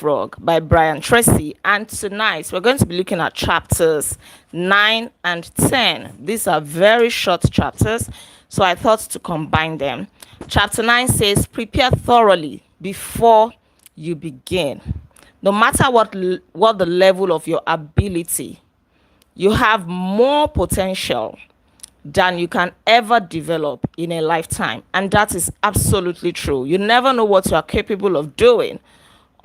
Frog by Brian Tracy. And tonight we're going to be looking at chapters 9 and 10. These are very short chapters, so I thought to combine them. Chapter 9 says, prepare thoroughly before you begin. No matter what the level of your ability, you have more potential than you can ever develop in a lifetime. And that is absolutely true. You never know what you are capable of doing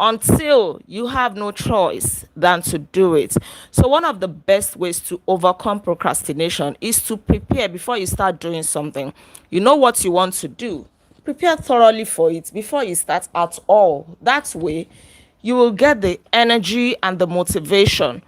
until you have no choice than to do it. So one of the best ways to overcome procrastination is to prepare before you start doing something. You know what you want to do. Prepare thoroughly for it before you start at all. That way, you will get the energy and the motivation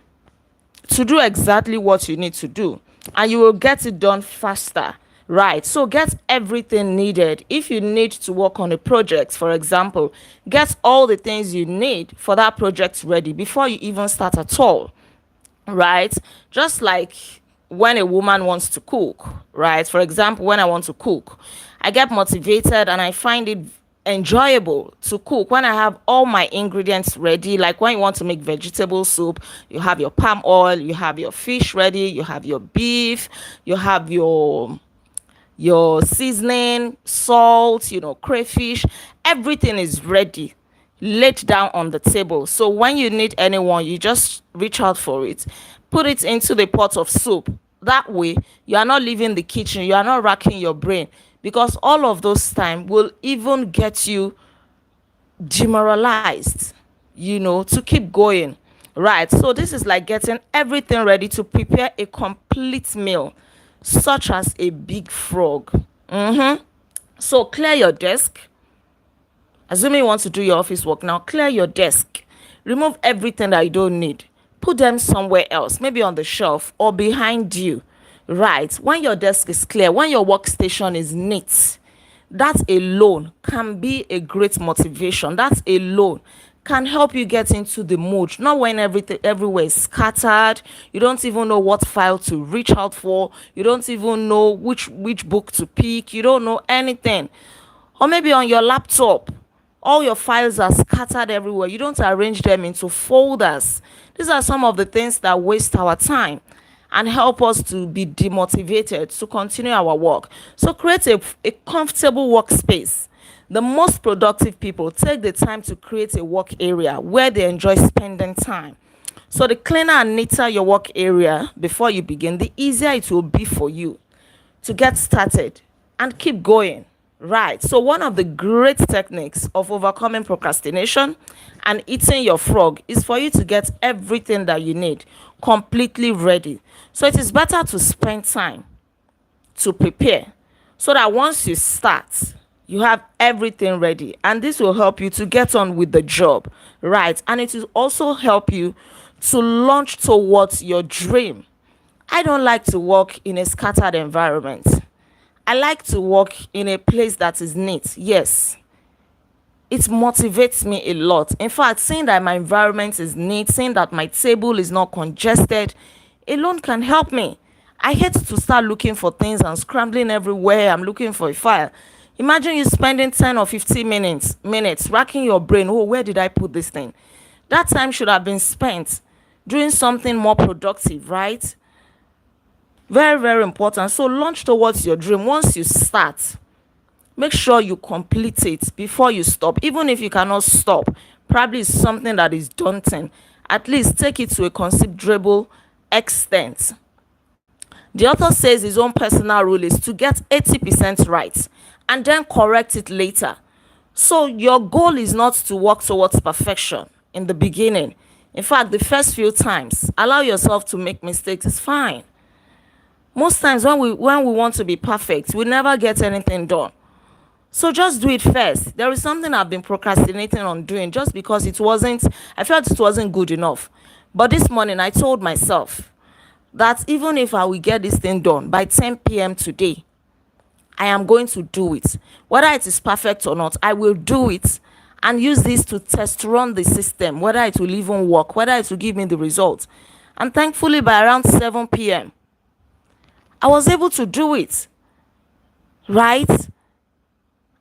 to do exactly what you need to do, and you will get it done faster. Right, so get everything needed. If you need to work on a project, for example, get all the things you need for that project ready before you even start at all. Right, just like when a woman wants to cook. Right, for example, when I want to cook, I get motivated and I find it enjoyable to cook when I have all my ingredients ready. Like when you want to make vegetable soup, you have your palm oil, you have your fish ready, you have your beef, you have your seasoning, salt, crayfish, everything is ready, laid down on the table. So when you need anyone, you just reach out for it, put it into the pot of soup. That way you are not leaving the kitchen, you are not racking your brain, because all of those time will even get you demoralized, to keep going. Right, so this is like getting everything ready to prepare a complete meal, such as a big frog. So clear your desk. Assuming you want to do your office work now, clear your desk, remove everything that you don't need, put them somewhere else, maybe on the shelf or behind you. Right, when your desk is clear, when your workstation is neat, that alone can be a great motivation. That alone can help you get into the mood. Not when everything everywhere is scattered, you don't even know what file to reach out for, you don't even know which book to pick, you don't know anything. Or maybe on your laptop, all your files are scattered everywhere, you don't arrange them into folders. These are some of the things that waste our time and help us to be demotivated to continue our work. So create a comfortable workspace. The most productive people take the time to create a work area where they enjoy spending time. So the cleaner and neater your work area before you begin, the easier it will be for you to get started and keep going. Right, so one of the great techniques of overcoming procrastination and eating your frog is for you to get everything that you need completely ready. So it is better to spend time to prepare so that once you start, you have everything ready, and this will help you to get on with the job. Right, and it will also help you to launch towards your dream. I don't like to work in a scattered environment. I like to work in a place that is neat. Yes, it motivates me a lot. In fact, seeing that my environment is neat, seeing that my table is not congested, alone can help me. I hate to start looking for things and scrambling everywhere. I'm looking for a file. Imagine you spending 10 or 15 minutes racking your brain. Oh, where did I put this thing? That time should have been spent doing something more productive, right? Very, very important. So launch towards your dream. Once you start, make sure you complete it before you stop. Even if you cannot stop, probably it's something that is daunting, at least take it to a considerable extent. The author says his own personal rule is to get 80% right and then correct it later. So your goal is not to work towards perfection in the beginning. In fact, the first few times, allow yourself to make mistakes. It's fine. Most times when we want to be perfect, we never get anything done. So just do it first. There is something I've been procrastinating on doing just because I felt it wasn't good enough. But this morning I told myself that even if I will get this thing done by 10 p.m. today, I am going to do it. Whether it is perfect or not, I will do it and use this to test run the system, whether it will even work, whether it will give me the result. And thankfully by around 7 p.m. I was able to do it. Right?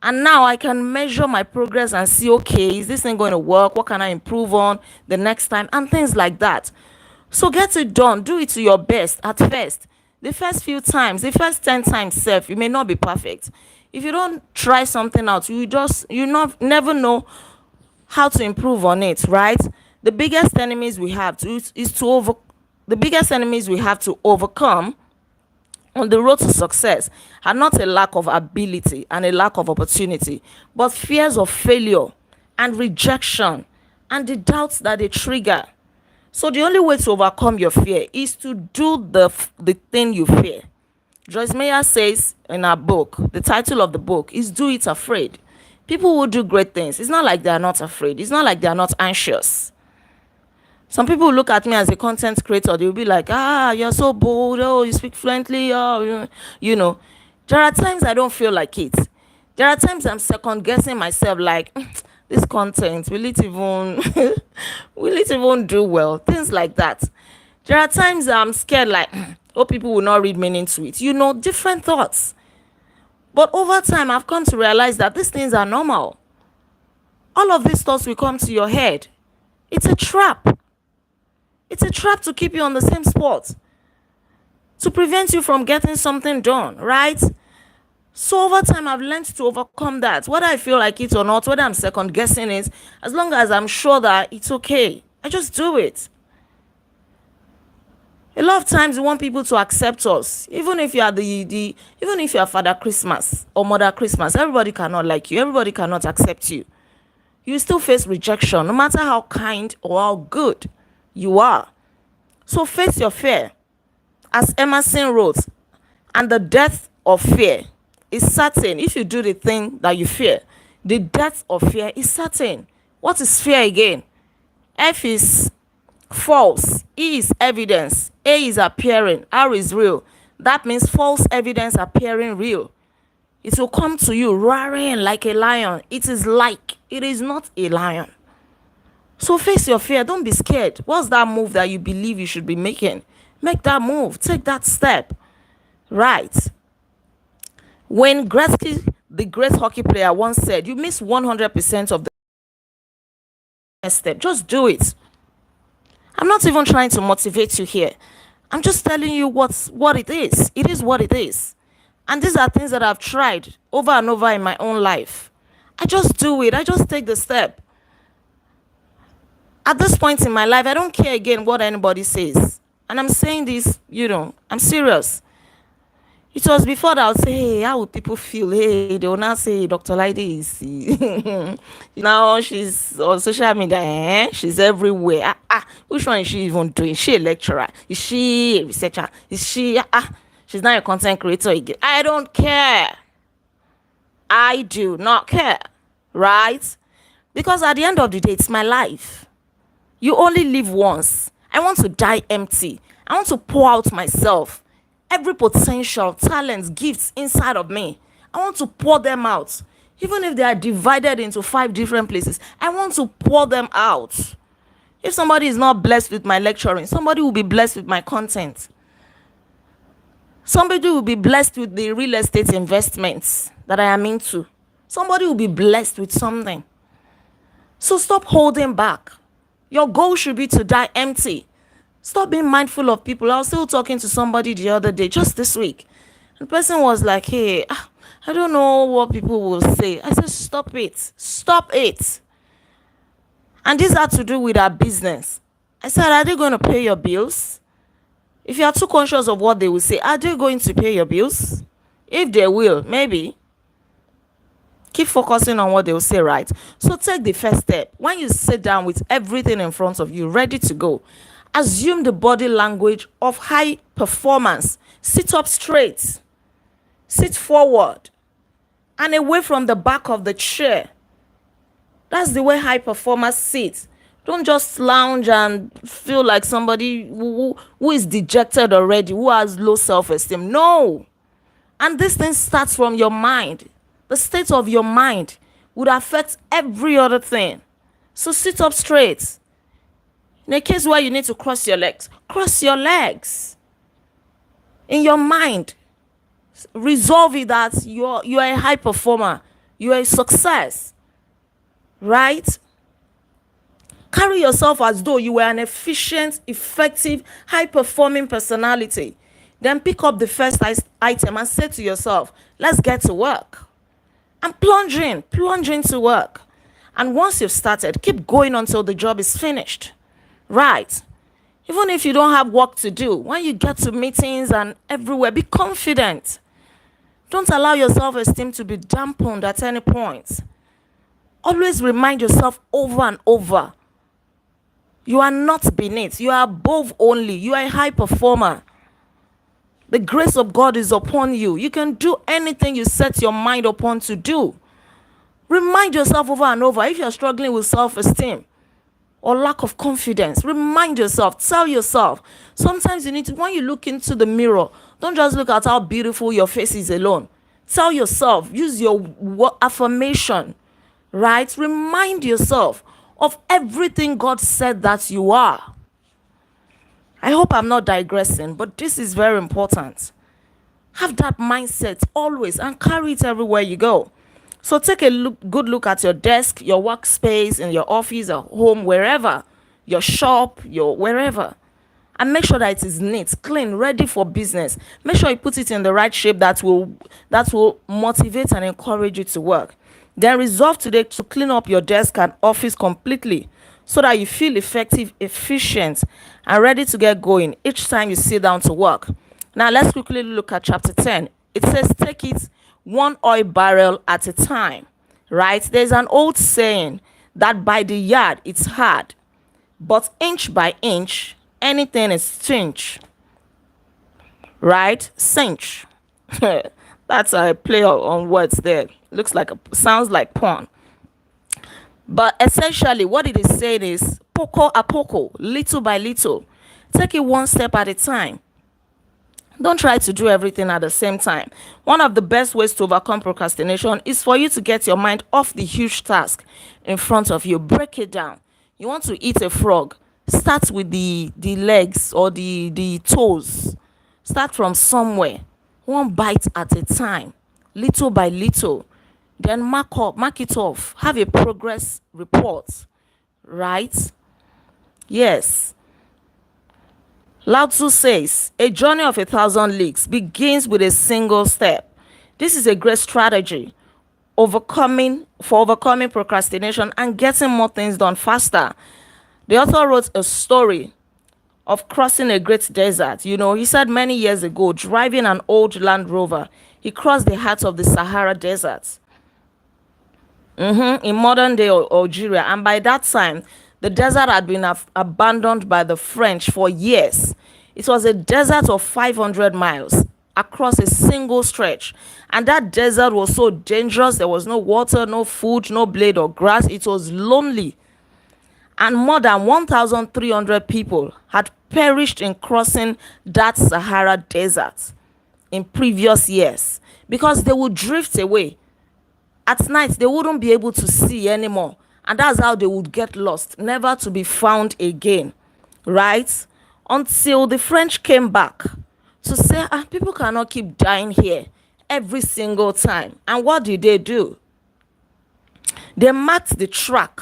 And now I can measure my progress and see, okay, is this thing going to work? What can I improve on the next time? And things like that. So get it done. Do it to your best at first. The first few times, the first 10 times self, you may not be perfect. If you don't try something out, never know how to improve on it, right? The biggest enemies we have to is to over the biggest enemies we have to overcome on the road to success are not a lack of ability and a lack of opportunity, but fears of failure and rejection and the doubts that they trigger. So the only way to overcome your fear is to do the thing you fear. Joyce Meyer says in her book, the title of the book is Do It Afraid. People who do great things, it's not like they are not afraid. It's not like they are not anxious. Some people look at me as a content creator. They'll be like, you're so bold. Oh, you speak fluently. Oh, you know. There are times I don't feel like it. There are times I'm second guessing myself like, this content, will it even, will it even do well? Things like that. There are times I'm scared like, oh, people will not read meaning to it. Different thoughts. But over time, I've come to realize that these things are normal. All of these thoughts will come to your head. It's a trap. It's a trap to keep you on the same spot, to prevent you from getting something done, right? So over time, I've learned to overcome that. Whether I feel like it or not, whether I'm second guessing it, as long as I'm sure that it's okay, I just do it. A lot of times we want people to accept us. Even if you are even if you are Father Christmas or Mother Christmas, everybody cannot like you. Everybody cannot accept you. You still face rejection, no matter how kind or how good you are. So face your fear. As Emerson wrote, and the death of fear is certain. If you do the thing that you fear, the death of fear is certain. What is fear again? F is false, E is evidence, A is appearing, R is real. That means false evidence appearing real. It will come to you roaring like a lion. It is not a lion. So face your fear. Don't be scared. What's that move that you believe you should be making? Make that move. Take that step. Right. Wayne Gretzky, the great hockey player, once said, you miss 100% of the first step. Just do it. I'm not even trying to motivate you here. I'm just telling you what it is. It is what it is. And these are things that I've tried over and over in my own life. I just do it. I just take the step. At this point in my life, I don't care again what anybody says. And I'm saying this, I'm serious. It was before that I would say, hey, how would people feel? Hey, they will now say, Dr. Lady is... now she's on social media. She's everywhere. Which one is she even doing? Is she a lecturer? Is she a researcher? Is she... she's not a content creator again. I don't care. I do not care. Right? Because at the end of the day, it's my life. You only live once. I want to die empty. I want to pour out myself. Every potential, talents, gifts inside of me. I want to pour them out. Even if they are divided into 5 different places, I want to pour them out. If somebody is not blessed with my lecturing, somebody will be blessed with my content. Somebody will be blessed with the real estate investments that I am into. Somebody will be blessed with something. So stop holding back. Your goal should be to die empty. Stop being mindful of people. I was still talking to somebody the other day, just this week. The person was like, hey, I don't know what people will say. I said, stop it. Stop it. And this had to do with our business. I said, are they going to pay your bills? If you are too conscious of what they will say, are they going to pay your bills? If they will, maybe. Keep focusing on what they will say, right? So take the first step. When you sit down with everything in front of you, ready to go, assume the body language of high performance. Sit up straight. Sit forward and away from the back of the chair. That's the way high performers sit. Don't just lounge and feel like somebody who is dejected already, who has low self-esteem. No. And this thing starts from your mind. The state of your mind would affect every other thing. So sit up straight. In a case where you need to cross your legs, cross your legs. In your mind, resolve it that you're a high performer. You are a success, right? Carry yourself as though you were an efficient, effective, high-performing personality. Then pick up the first item and say to yourself, let's get to work. And plunge into work. And once you've started, keep going until the job is finished. Right? Even if you don't have work to do, when you get to meetings and everywhere, be confident. Don't allow your self-esteem to be dampened at any point. Always remind yourself over and over, you are not beneath. You are above only. You are a high performer. The grace of God is upon you. You can do anything you set your mind upon to do. Remind yourself over and over. If you're struggling with self-esteem or lack of confidence, remind yourself. Tell yourself. Sometimes you need to, when you look into the mirror, don't just look at how beautiful your face is alone. Tell yourself. Use your affirmation, right? Remind yourself of everything God said that you are. I hope I'm not digressing, but this is very important. Have that mindset always and carry it everywhere you go. So take a good look at your desk, your workspace, in your office or home, wherever, your shop, your wherever. And make sure that it is neat, clean, ready for business. Make sure you put it in the right shape that will motivate and encourage you to work. Then resolve today to clean up your desk and office completely so that you feel effective, efficient, and ready to get going each time you sit down to work. Now, let's quickly look at chapter 10. It says, take it one oil barrel at a time, right? There's an old saying that by the yard it's hard, but inch by inch, anything is cinch, right? Cinch. That's a play on words there. Sounds like porn. But essentially, what it is saying is poco a poco, little by little. Take it one step at a time. Don't try to do everything at the same time. One of the best ways to overcome procrastination is for you to get your mind off the huge task in front of you. Break it down. You want to eat a frog. Start with the legs or the toes. Start from somewhere. One bite at a time, little by little. Then mark it off. Have a progress report, right? Yes. Lao Tzu says, a journey of 1,000 leagues begins with a single step. This is a great strategy overcoming procrastination and getting more things done faster. The author wrote a story of crossing a great desert. He said many years ago, driving an old Land Rover, he crossed the heart of the Sahara Desert in modern day Algeria. And by that time, the desert had been abandoned by the French for years. It was a desert of 500 miles across a single stretch. And that desert was so dangerous. There was no water, no food, no blade or grass. It was lonely. And more than 1,300 people had perished in crossing that Sahara Desert in previous years because they would drift away. At night, they wouldn't be able to see anymore. And that's how they would get lost, never to be found again, right? Until the French came back to say, people cannot keep dying here every single time. And what did they do? They marked the track,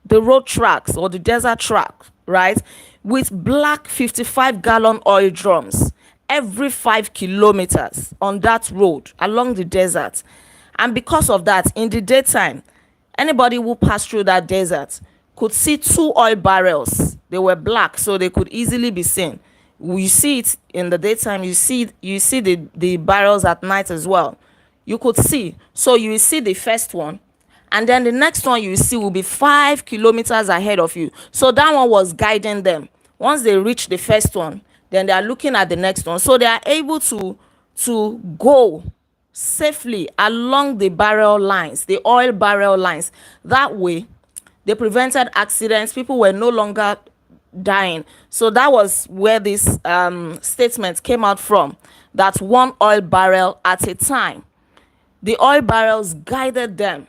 the road tracks or the desert track, right, with black 55-gallon oil drums every 5 kilometers on that road along the desert. And because of that, in the daytime, anybody who passed through that desert could see 2 oil barrels. They were black, so they could easily be seen. You see it in the daytime. You see the barrels at night as well. You could see. So you will see the first one, and then the next one you will see will be 5 kilometers ahead of you. So that one was guiding them. Once they reach the first one, then they are looking at the next one. So they are able to go safely along the barrel lines, the oil barrel lines. That way, they prevented accidents. People were no longer dying. So that was where this statement came out from, that 1 oil barrel at a time. The oil barrels guided them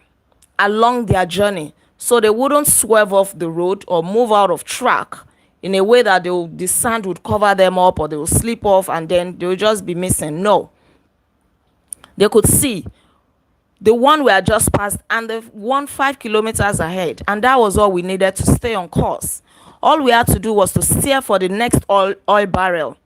along their journey so they wouldn't swerve off the road or move out of track in a way that the sand would cover them up or they will slip off and then they will just be missing. No. They could see the one we had just passed, and the one 5 kilometers ahead. And that was all we needed to stay on course. All we had to do was to steer for the next oil barrel.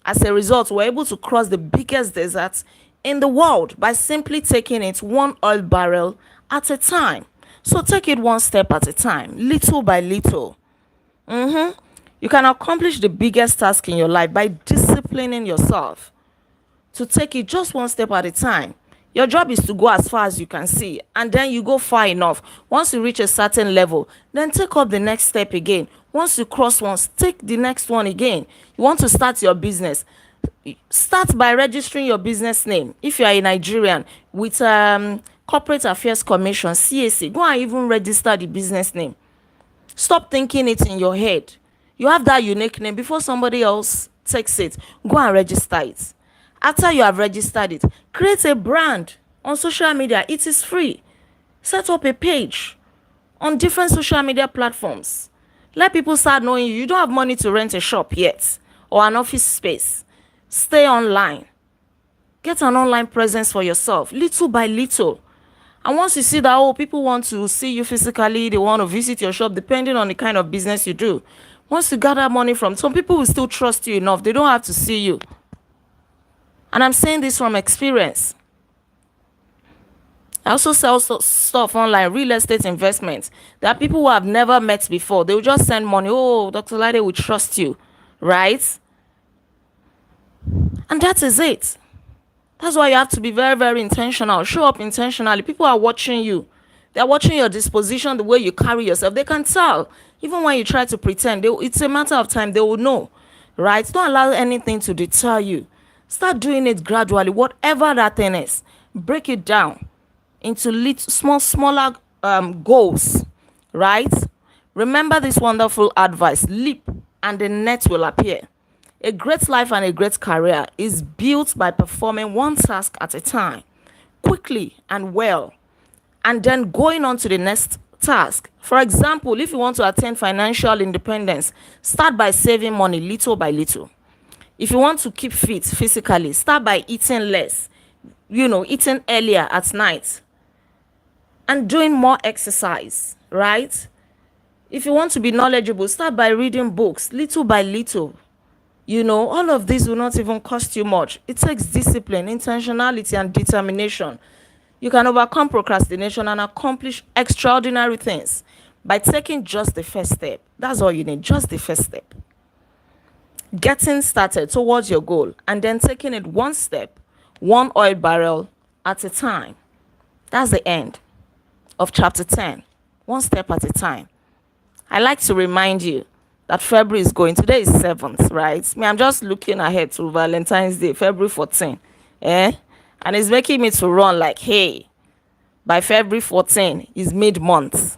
As a result, we're able to cross the biggest desert in the world by simply taking it one oil barrel at a time. So take it one step at a time, little by little. You can accomplish the biggest task in your life by disciplining yourself to take it just one step at a time. Your job is to go as far as you can see, and then you go far enough. Once you reach a certain level, then take up the next step again. Once you cross once, take the next one again. You want to start your business, start by registering your business name. If you are a Nigerian, with Corporate Affairs Commission, CAC, go and even register the business name. Stop thinking it in your head. You have that unique name. Before somebody else takes it, go and register it. After you have registered it, create a brand on social media. It is free. Set up a page on different social media platforms. Let people start knowing you. You don't have money to rent a shop yet or an office space. Stay online. Get an online presence for yourself, little by little. And once you see that, oh, people want to see you physically, they want to visit your shop, depending on the kind of business you do. Once you gather money from, some people will still trust you enough. They don't have to see you. And I'm saying this from experience. I also sell stuff online, real estate investments. There are people who I've never met before. They will just send money. Oh, Dr. Lade will trust you, right? And that is it. That's why you have to be very, very intentional. Show up intentionally. People are watching you. They're watching your disposition, the way you carry yourself. They can tell. Even when you try to pretend, it's a matter of time. They will know, right? Don't allow anything to deter you. Start doing it gradually, whatever that thing is. Break it down into smaller goals, right? Remember this wonderful advice: leap and the net will appear. A great life and a great career is built by performing one task at a time, quickly and well, and then going on to the next task. For example, if you want to attain financial independence, start by saving money little by little. If you want to keep fit physically, start by eating less, eating earlier at night and doing more exercise, right? If you want to be knowledgeable, start by reading books little by little. All of this will not even cost you much. It takes discipline, intentionality, and determination. You can overcome procrastination and accomplish extraordinary things by taking just the first step. That's all you need, just the first step. Getting started towards your goal and then taking it one step, one oil barrel at a time. That's the end of chapter 10. One step at a time. I like to remind you that February is going. Today is 7th, right? I'm just looking ahead to Valentine's Day, February 14. And it's making me to run like, hey, by February 14 is mid-month.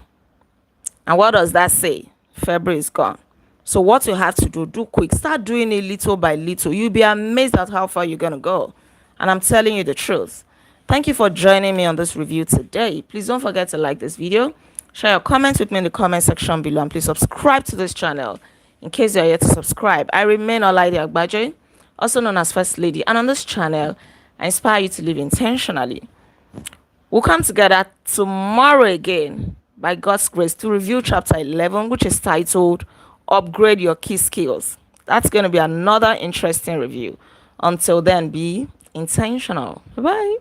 And what does that say? February is gone. So what you have to do quick. Start doing it little by little. You'll be amazed at how far you're going to go. And I'm telling you the truth. Thank you for joining me on this review today. Please don't forget to like this video. Share your comments with me in the comment section below. And please subscribe to this channel in case you're yet to subscribe. I remain Olaide Agbaje, also known as First Lady. And on this channel, I inspire you to live intentionally. We'll come together tomorrow again, by God's grace, to review chapter 11, which is titled Upgrade Your Key Skills. That's going to be another interesting review. Until then, be intentional. Bye-bye.